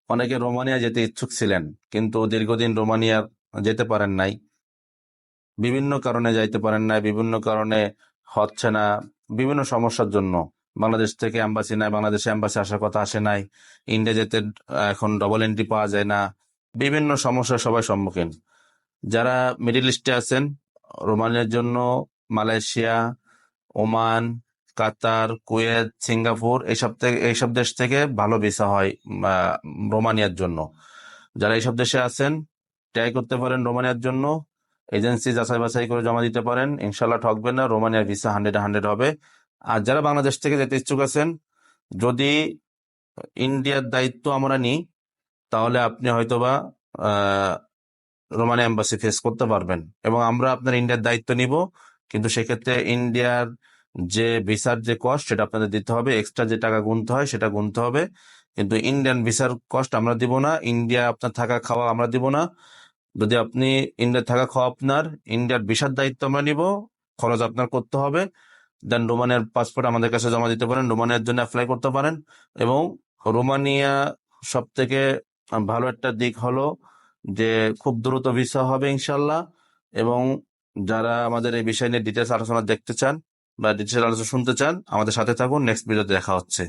অনেকে রোমানিয়া যেতে ইচ্ছুক ছিলেন, কিন্তু দীর্ঘদিন রোমানিয়া যেতে পারেন নাই, বিভিন্ন কারণে যাইতে পারেন নাই, বিভিন্ন কারণে হচ্ছে না, বিভিন্ন সমস্যার জন্য। বাংলাদেশ থেকে এম্বাসি নাই, বাংলাদেশে এম্বাসি আসার কথা আসে নাই, ইন্ডিয়া যেতে এখন ডবল এন্ট্রি পাওয়া যায় না, বিভিন্ন সমস্যার সবাই সম্মুখীন। যারা মিডিল ইস্টে আছেন, রোমানিয়ার জন্য মালয়েশিয়া, ওমান, কাতার, কুয়েত, সিঙ্গাপুর এইসব দেশ থেকে ভালো ভিসা হয় রোমানিয়ার জন্য। যারা এইসব দেশে আছেন, ট্রাই করতে পারেন রোমানিয়ার জন্য। এজেন্সি যাচাই বাছাই করে জমা দিতে পারেন, ইনশাল্লাহ ঠকবেন না, রোমানিয়ার ভিসা 100 হবে। আর যারা বাংলাদেশ থেকে যেতে ইচ্ছুক আছেন, যদি ইন্ডিয়ার দায়িত্ব আমরা নিই, তাহলে আপনি হয়তোবা আহ রোমানিয়া এম্বাসি ফেস করতে পারবেন, এবং আমরা আপনার ইন্ডিয়ার দায়িত্ব নিব। কিন্তু সেক্ষেত্রে ইন্ডিয়ার যে ভিসার যে কস্ট, সেটা আপনাদের দিতে হবে, এক্সট্রা যে টাকা গুনতে হয় সেটা গুনতে হবে। কিন্তু ইন্ডিয়ান ভিসার কস্ট আমরা দিব না, ইন্ডিয়া আপনার থাকা খাওয়া আমরা দিব না। যদি আপনি ইন্ডিয়ার থাকা খাওয়া আপনার, ইন্ডিয়ার ভিসার দায়িত্ব আমরা নিব, খরচ আপনার করতে হবে। দেন রোমানিয়ার পাসপোর্ট আমাদের কাছে জমা দিতে পারেন, রোমানিয়ার জন্য অ্যাপ্লাই করতে পারেন। এবং রোমানিয়া সব থেকে ভালো একটা দিক হলো যে খুব দ্রুত ভিসা হবে ইনশাল্লাহ। এবং যারা আমাদের এই বিষয় নিয়ে ডিটেলস আলোচনা দেখতে চান বা ডিটেলস আলোচনা শুনতে চান, আমাদের সাথে থাকুন, নেক্সট ভিডিওতে দেখা হচ্ছে।